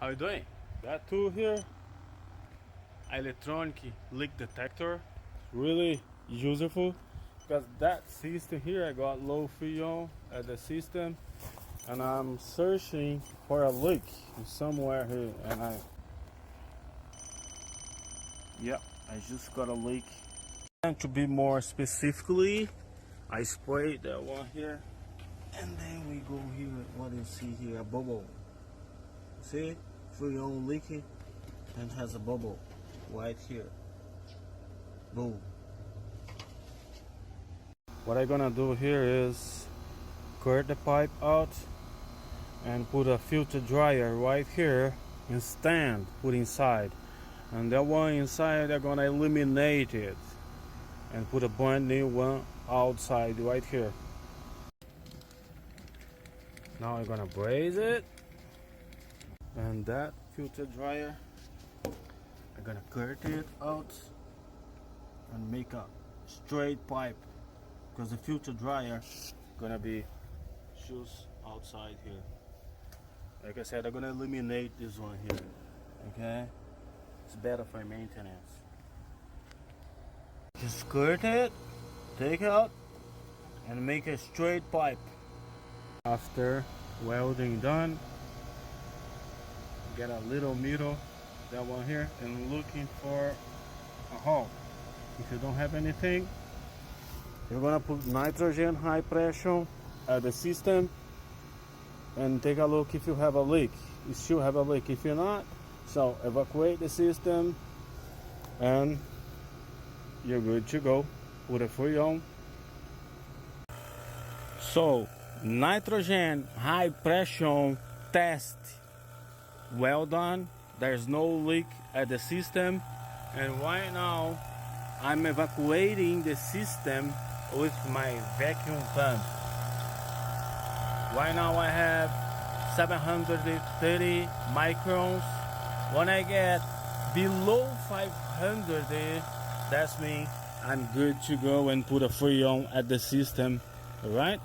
How you doing? That tool here, electronic leak detector, really useful because that system here I got low Freon at the system and I'm searching for a leak somewhere here and I just got a leak. And to be more specifically, I sprayed that one here and then we go here. What you see here, a bubble. See, Freon leaking and has a bubble right here. Boom. What I'm gonna do here is cut the pipe out and put a filter dryer right here and stand put inside, and that one inside I'm gonna eliminate it and put a brand new one outside right here. Now I'm gonna braze it, and that filter dryer I'm gonna cut it out and make a straight pipe because the filter dryer gonna be just outside here. Like I said, I'm gonna eliminate this one here. Okay, it's better for maintenance. Just cut it, take out, and make a straight pipe. After welding done, get a little needle, that one here, and looking for a hole. If you don't have anything, you're gonna put nitrogen high pressure at the system and take a look if you have a leak. You still have a leak. If you're not, so evacuate the system and you're good to go. Put a Freon. So nitrogen high pressure test well done. There's no leak at the system, and right now I'm evacuating the system with my vacuum pump. Right now I have 730 microns. When I get below 500, that's mean I'm good to go and put a Freon at the system. All right.